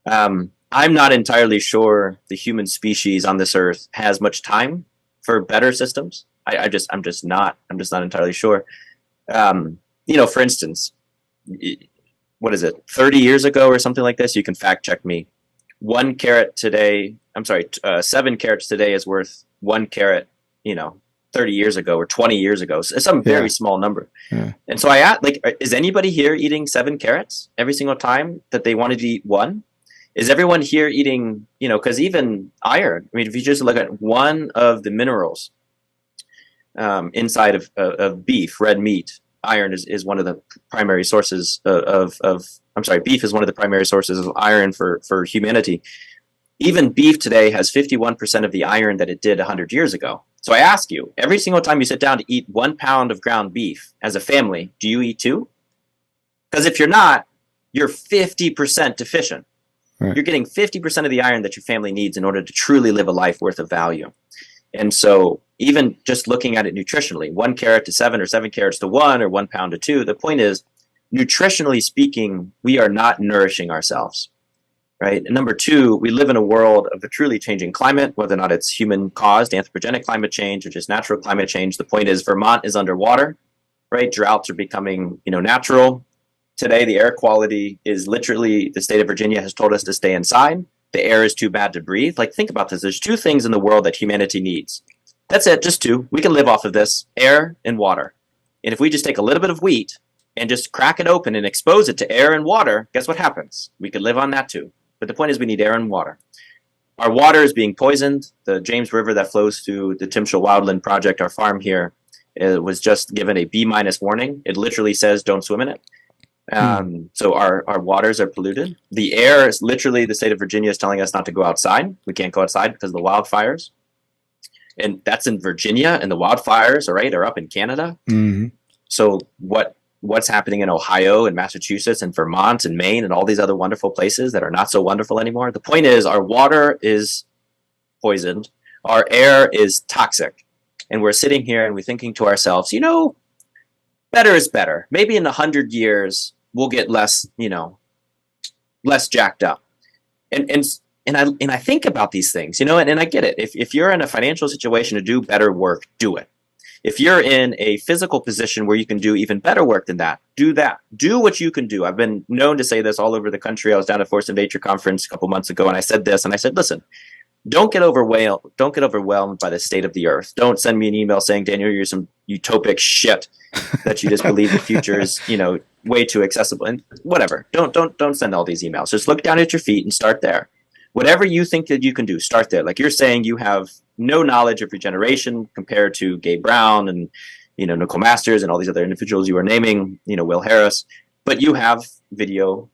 I'm not entirely sure the human species on this earth has much time for better systems. I'm just not entirely sure. For instance, what is it, 30 years ago or something like this? You can fact check me. 7 carrots today is worth 1 carrot, 30 years ago or 20 years ago. So some very small number. Yeah. And so I asked, is anybody here eating 7 carrots every single time that they wanted to eat 1? Is everyone here eating, because even iron, I mean, if you just look at one of the minerals inside of beef, red meat, iron is one of the primary sources beef is one of the primary sources of iron for humanity. Even beef today has 51% of the iron that it did 100 years ago. So I ask you, every single time you sit down to eat 1 pound of ground beef as a family, do you eat 2? Because if you're not, you're 50% deficient. Right. You're getting 50% of the iron that your family needs in order to truly live a life worth of value. And so even just looking at it nutritionally, 1 carrot to 7 or 7 carrots to 1 or 1 pound to 2, the point is, nutritionally speaking, we are not nourishing ourselves, right? And number 2, we live in a world of a truly changing climate, whether or not it's human-caused, anthropogenic climate change, or just natural climate change. The point is, Vermont is underwater, right? Droughts are becoming, natural. Today, the air quality is literally, the state of Virginia has told us to stay inside. The air is too bad to breathe. Like, think about this. There's 2 things in the world that humanity needs. That's it, just 2. We can live off of this, air and water. And if we just take a little bit of wheat and just crack it open and expose it to air and water, guess what happens? We could live on that too. But the point is, we need air and water. Our water is being poisoned. The James River that flows through the Timshall Wildland Project, our farm here, was just given a B- warning. It literally says don't swim in it. So our waters are polluted. The air is literally, the state of Virginia is telling us not to go outside. We can't go outside because of the wildfires. And that's in Virginia, and the wildfires, are up in Canada. Mm-hmm. So what's happening in Ohio and Massachusetts and Vermont and Maine and all these other wonderful places that are not so wonderful anymore? The point is, our water is poisoned. Our air is toxic. And we're sitting here and we're thinking to ourselves, better is better. Maybe in 100 years, we'll get less jacked up. And I think about these things, and I get it. If you're in a financial situation to do better work, do it. If you're in a physical position where you can do even better work than that, do that. Do what you can do. I've been known to say this all over the country. I was down at Force of Nature conference a couple months ago, and I said this, and I said, listen, don't get overwhelmed by the state of the earth. Don't send me an email saying, Daniel, you're some utopic shit that you just believe the future is, way too accessible, and whatever. Don't send all these emails. Just look down at your feet and start there. Whatever you think that you can do, start there. Like you're saying, you have no knowledge of regeneration compared to Gabe Brown and, Nicole Masters and all these other individuals you are naming, Will Harris, but you have video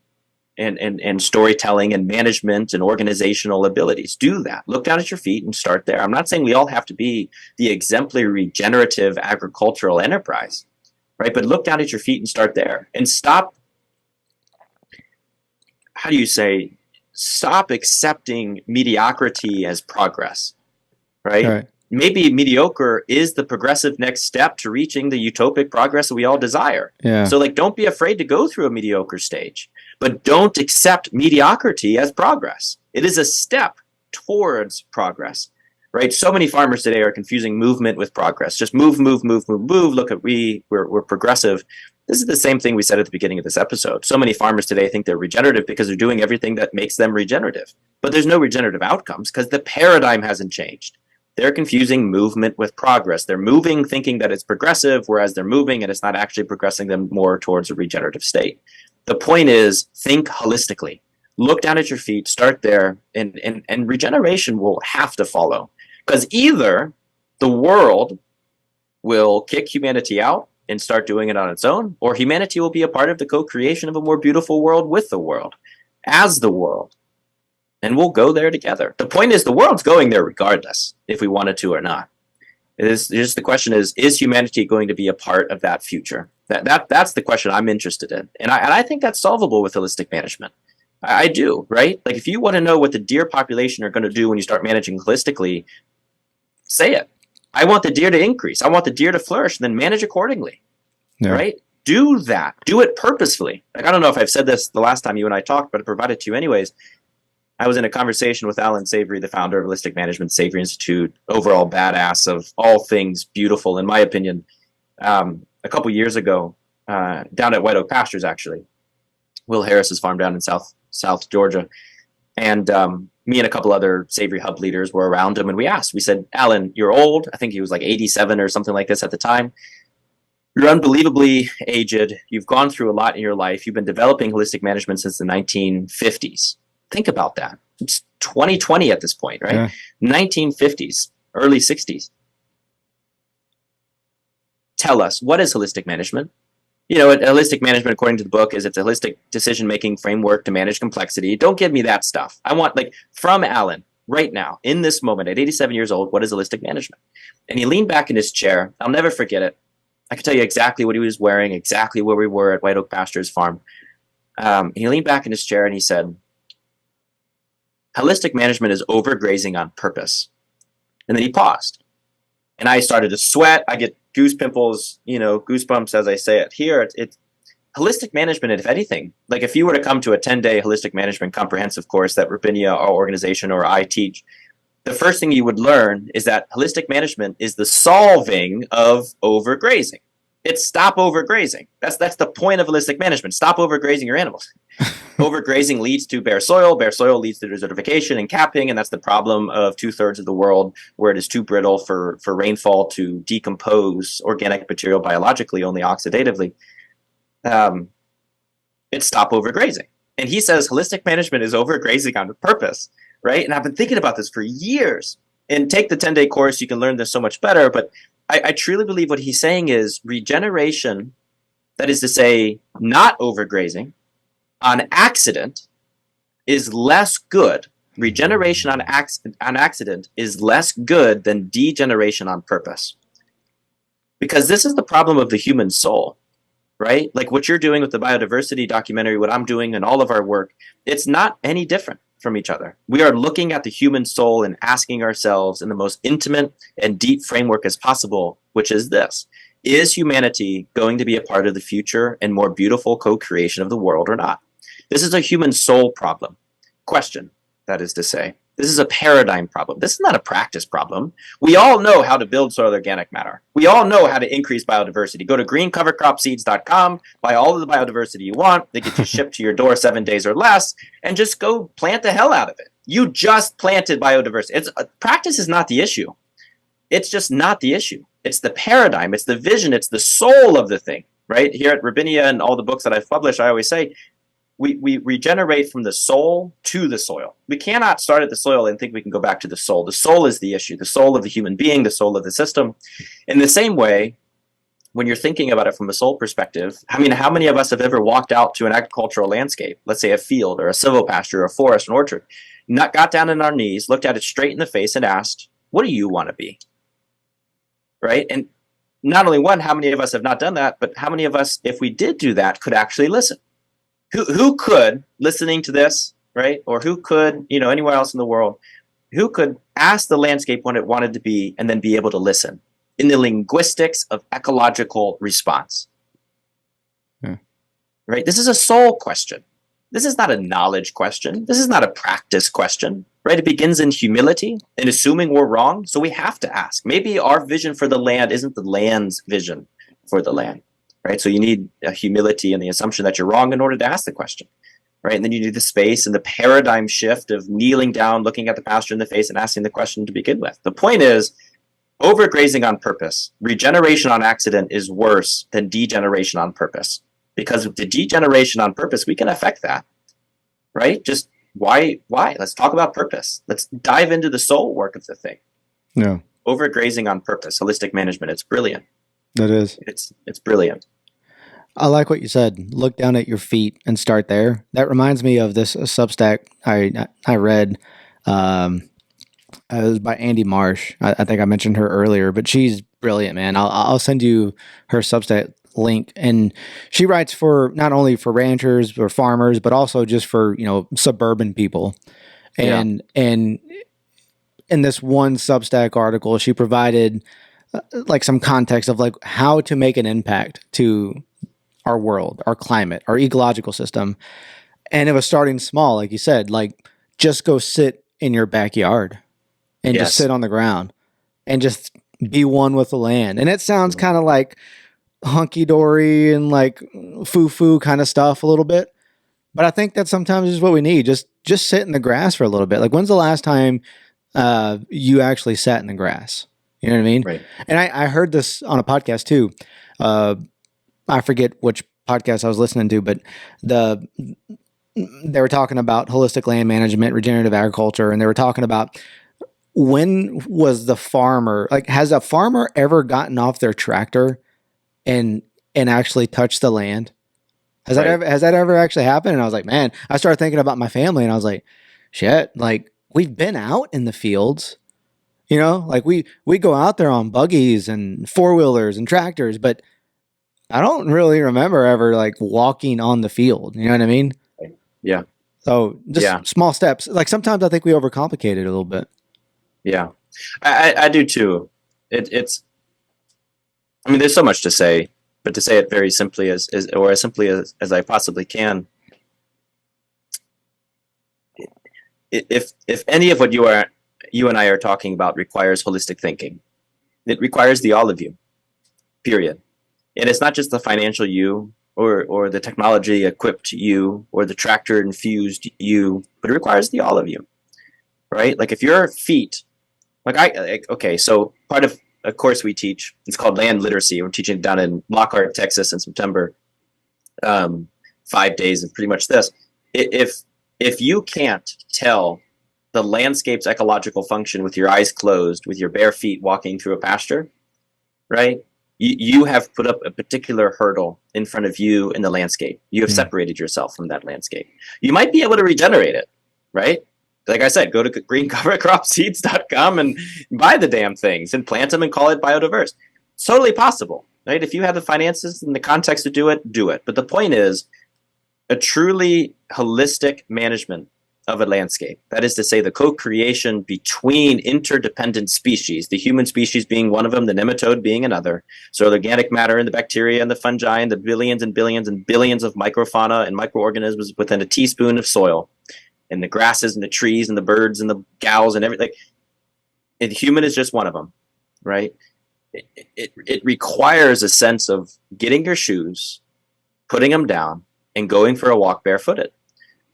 and storytelling and management and organizational abilities. Do that. Look down at your feet and start there. I'm not saying we all have to be the exemplary regenerative agricultural enterprise, right? But look down at your feet and start there, and stop. How do you say? Stop accepting mediocrity as progress, right? Right. Maybe mediocre is the progressive next step to reaching the utopic progress that we all desire. Yeah. So don't be afraid to go through a mediocre stage, but don't accept mediocrity as progress. It is a step towards progress, right? So many farmers today are confusing movement with progress. Just move. Look at we're progressive. This is the same thing we said at the beginning of this episode. So many farmers today think they're regenerative because they're doing everything that makes them regenerative. But there's no regenerative outcomes because the paradigm hasn't changed. They're confusing movement with progress. They're moving thinking that it's progressive, whereas they're moving and it's not actually progressing them more towards a regenerative state. The point is, think holistically. Look down at your feet, start there, and regeneration will have to follow. Because either the world will kick humanity out and start doing it on its own, or humanity will be a part of the co-creation of a more beautiful world with the world, as the world. And we'll go there together. The point is, the world's going there regardless, if we wanted to or not. It is just the question is humanity going to be a part of that future? That's the question I'm interested in. And I think that's solvable with holistic management. I do, right? Like if you want to know what the deer population are going to do when you start managing holistically, say it. I want the deer to increase. I want the deer to flourish, and then manage accordingly, right? Do that. Do it purposefully. Like, I don't know if I've said this the last time you and I talked, but I provided to you anyways. I was in a conversation with Alan Savory, the founder of Holistic Management, Savory Institute, overall badass of all things beautiful, in my opinion, a couple years ago, down at White Oak Pastures, actually. Will Harris's farm down in South Georgia. And me and a couple other Savory Hub leaders were around him, and we said, Alan, you're old. I think he was like 87 or something like this at the time. You're unbelievably aged. You've gone through a lot in your life. You've been developing holistic management since the 1950s. Think about that. It's 2020 at this point, right? Yeah. 1950s, early 60s. Tell us, what is holistic management? Holistic management, according to the book, is it's a holistic decision-making framework to manage complexity. Don't give me that stuff. I want, from Alan, right now, in this moment, at 87 years old, what is holistic management? And he leaned back in his chair. I'll never forget it. I can tell you exactly what he was wearing, exactly where we were at White Oak Pastures Farm. He leaned back in his chair and he said, holistic management is overgrazing on purpose. And then he paused. And I started to sweat. I get goosebumps as I say it here. It's holistic management, if anything. Like if you were to come to a 10-day holistic management comprehensive course that Rabinia, our organization, or I teach, the first thing you would learn is that holistic management is the solving of overgrazing. It's stop overgrazing. That's the point of holistic management. Stop overgrazing your animals. Overgrazing leads to bare soil. Bare soil leads to desertification and capping, and that's the problem of 2/3 of the world where it is too brittle for rainfall to decompose organic material biologically, only oxidatively. It's stop overgrazing. And he says holistic management is overgrazing on purpose, right? And I've been thinking about this for years. And take the 10-day course, you can learn this so much better, but I truly believe what he's saying is regeneration, that is to say, not overgrazing, on accident is less good. Regeneration on accident is less good than degeneration on purpose. Because this is the problem of the human soul, right? Like what you're doing with the biodiversity documentary, what I'm doing in all of our work, it's not any different from each other. We are looking at the human soul and asking ourselves in the most intimate and deep framework as possible, which is this: is humanity going to be a part of the future and more beautiful co-creation of the world or not? This is a human soul problem. Question, that is to say. This is a paradigm problem. This is not a practice problem. We all know how to build soil organic matter. We all know how to increase biodiversity. Go to greencovercropseeds.com, buy all of the biodiversity you want. They get you shipped to your door 7 days or less, and just go plant the hell out of it. You just planted biodiversity. Practice is not the issue. It's just not the issue. It's the paradigm. It's the vision. It's the soul of the thing, right? Here at Rabinia and all the books that I've published, I always say, we regenerate from the soul to the soil. We cannot start at the soil and think we can go back to the soul. The soul is the issue, the soul of the human being, the soul of the system. In the same way, when you're thinking about it from a soul perspective, I mean, how many of us have ever walked out to an agricultural landscape, let's say a field or a silvopasture or a forest, an orchard, got down on our knees, looked at it straight in the face and asked, what do you want to be? Right? And not only how many of us have not done that, but how many of us, if we did do that, could actually listen? Who could, listening to this, right, or who could, anywhere else in the world, who could ask the landscape what it wanted to be and then be able to listen in the linguistics of ecological response? Right? This is a soul question. This is not a knowledge question. This is not a practice question, right? It begins in humility and assuming we're wrong. So we have to ask. Maybe our vision for the land isn't the land's vision for the land. Right, so you need a humility and the assumption that you're wrong in order to ask the question, right? And then you need the space and the paradigm shift of kneeling down, looking at the pasture in the face, and asking the question to begin with. The point is, overgrazing on purpose, regeneration on accident is worse than degeneration on purpose, because with the degeneration on purpose, we can affect that, right? Just why? Let's talk about purpose. Let's dive into the soul work of the thing. Yeah, overgrazing on purpose, holistic management. It's brilliant. That is. It's brilliant. I like what you said. Look down at your feet and start there. That reminds me of this Substack I read. It was by Andy Marsh. I think I mentioned her earlier, but she's brilliant, man. I'll send you her Substack link, and she writes for not only for ranchers or farmers, but also just for suburban people. And in this one Substack article, she provided like some context of like how to make an impact to our world, our climate, our ecological system. And it was starting small, like you said, like just go sit in your backyard and just sit on the ground and just be one with the land. And it sounds kind of like hunky-dory and like foo-foo kind of stuff a little bit. But I think that sometimes is what we need. Just sit in the grass for a little bit. Like when's the last time you actually sat in the grass? You know what I mean? Right. And I heard this on a podcast too. I forget which podcast I was listening to, but they were talking about holistic land management, regenerative agriculture, and they were talking about when was the farmer, like, has a farmer ever gotten off their tractor and actually touched the land? Right. Has that ever actually happened? And I was like, man, I started thinking about my family, and I was like, shit, like, we've been out in the fields, like we go out there on buggies and four-wheelers and tractors, but I don't really remember ever like walking on the field. You know what I mean? Yeah. So Yeah. just small steps. Like sometimes I think we overcomplicate it a little bit. Yeah. I do too. It's, I mean, there's so much to say, but to say it very simply or as simply as I possibly can, if any of what you and I are talking about requires holistic thinking, it requires the all of you, period. And it's not just the financial you or the technology equipped you or the tractor infused you, but it requires the all of you, right? Like if your feet, okay, so part of a course we teach, it's called land literacy. We're teaching it down in Lockhart, Texas in September, 5 days, and pretty much this. If you can't tell the landscape's ecological function with your eyes closed, with your bare feet walking through a pasture, right? You have put up a particular hurdle in front of you in the landscape. You have separated yourself from that landscape. You might be able to regenerate it, right? Like I said, go to greencovercropseeds.com and buy the damn things and plant them and call it biodiverse. It's totally possible, right? If you have the finances and the context to do it, do it. But the point is, a truly holistic management of a landscape, that is to say, the co-creation between interdependent species, the human species being one of them, the nematode being another, so the organic matter and the bacteria and the fungi and the billions and billions and billions of microfauna and microorganisms within a teaspoon of soil, and the grasses and the trees and the birds and the gals and everything. And the human is just one of them, right? It requires a sense of getting your shoes, putting them down, and going for a walk barefooted,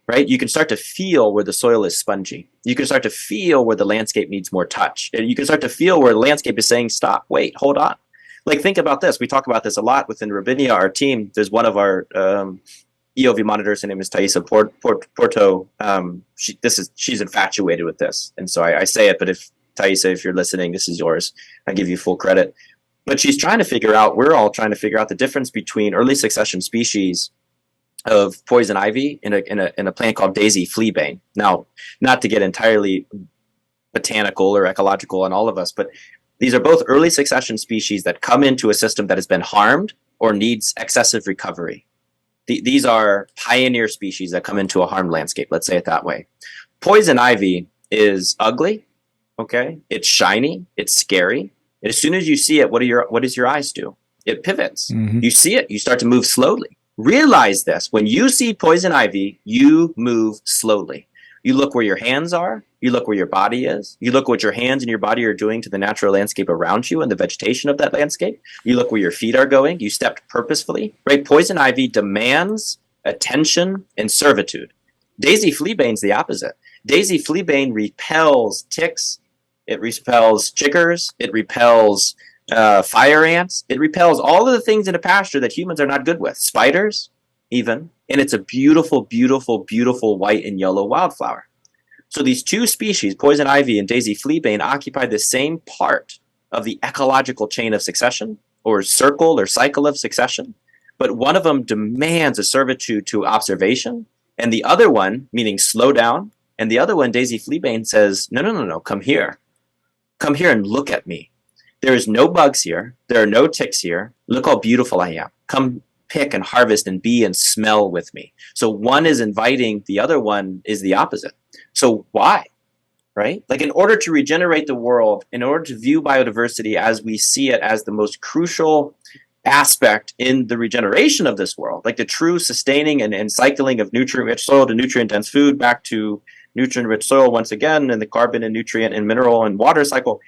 right? You can start to feel where the soil is spongy. You can start to feel where the landscape needs more touch. And you can start to feel where the landscape is saying, stop, wait, hold on. Like, think about this. We talk about this a lot within Rabinia, our team. There's one of our EOV monitors. Her name is Thaisa Porto. She's infatuated with this. And so I say it, but if Thaisa, if you're listening, this is yours. I give you full credit. But she's trying to figure out, we're all trying to figure out the difference between early succession species of poison ivy in a plant called daisy fleabane. Now, not to get entirely botanical or ecological on all of us, but these are both early succession species that come into a system that has been harmed or needs excessive recovery. These are pioneer species that come into a harmed landscape, let's say it that way. Poison ivy is ugly, okay? It's shiny, it's scary. And as soon as you see it, what does your eyes do? It pivots. Mm-hmm. You see it, you start to move slowly. Realize this. When you see poison ivy, you move slowly. You look where your hands are. You look where your body is. You look what your hands and your body are doing to the natural landscape around you and the vegetation of that landscape. You look where your feet are going. You stepped purposefully, right? Poison ivy demands attention and servitude. Daisy fleabane's the opposite. Daisy fleabane repels ticks. It repels chiggers. It repels fire ants. It repels all of the things in a pasture that humans are not good with. Spiders, even. And it's a beautiful, beautiful, beautiful white and yellow wildflower. So these two species, poison ivy and daisy fleabane, occupy the same part of the ecological chain of succession, or circle or cycle of succession. But one of them demands a servitude to observation, and the other one, meaning slow down, and the other one, daisy fleabane, says, no, come here. Come here and look at me. There is no bugs here. There are no ticks here. Look how beautiful I am. Come pick and harvest and be and smell with me. So one is inviting, the other one is the opposite. So why? Right? Like, in order to regenerate the world, in order to view biodiversity as we see it as the most crucial aspect in the regeneration of this world, like the true sustaining and cycling of nutrient-rich soil to nutrient-dense food back to nutrient-rich soil once again, and the carbon and nutrient and mineral and water cycle,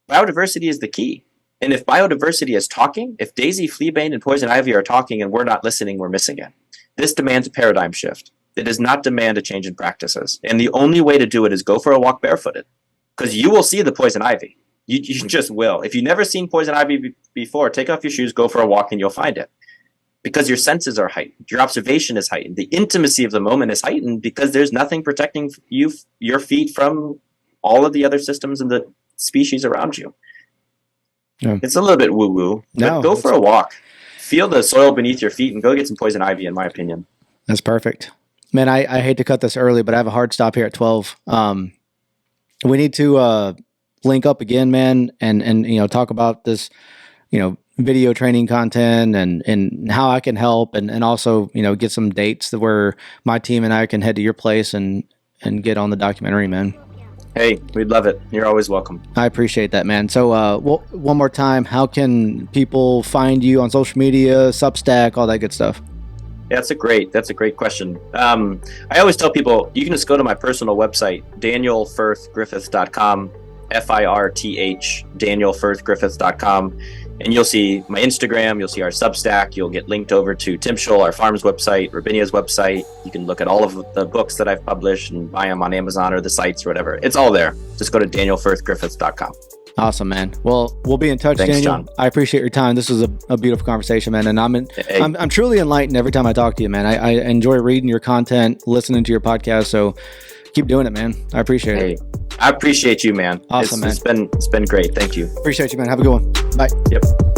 biodiversity is the key. And if biodiversity is talking, if daisy fleabane and poison ivy are talking and we're not listening, we're missing it. This demands a paradigm shift. It does not demand a change in practices. And the only way to do it is go for a walk barefooted, because you will see the poison ivy. You just will. If you've never seen poison ivy before, take off your shoes, go for a walk, and you'll find it. because your senses are heightened, your observation is heightened, the intimacy of the moment is heightened because there's nothing protecting your feet from all of the other systems and the species around you. Yeah. It's a little bit woo-woo, but go for a walk. Feel the soil beneath your feet and go get some poison ivy, in my opinion. That's perfect. Man, I hate to cut this early, but I have a hard stop here at 12. We need to link up again, man, and talk about this, video training content and how I can help and also, get some dates where my team and I can head to your place and get on the documentary, man. Hey, we'd love it. You're always welcome. I appreciate that, man. So one more time, how can people find you on social media, Substack, all that good stuff? Yeah, that's a great question. I always tell people you can just go to my personal website, danielfirthgriffith.com, FIRTH, danielfirthgriffith.com, and you'll see my Instagram, you'll see our Substack, you'll get linked over to Tim Scholl, our farm's website, Rabinia's website. You can look at all of the books that I've published and buy them on Amazon or the sites or whatever. It's all there. Just go to danielfirthgriffith.com. Awesome, man. Well, we'll be in touch, Thanks, Daniel. John. I appreciate your time. This was a beautiful conversation, man. And I'm truly enlightened every time I talk to you, man. I enjoy reading your content, listening to your podcast. So keep doing it, man. I appreciate it. I appreciate you, man. Awesome, man. It's been great. Thank you. Appreciate you, man. Have a good one. Bye. Yep.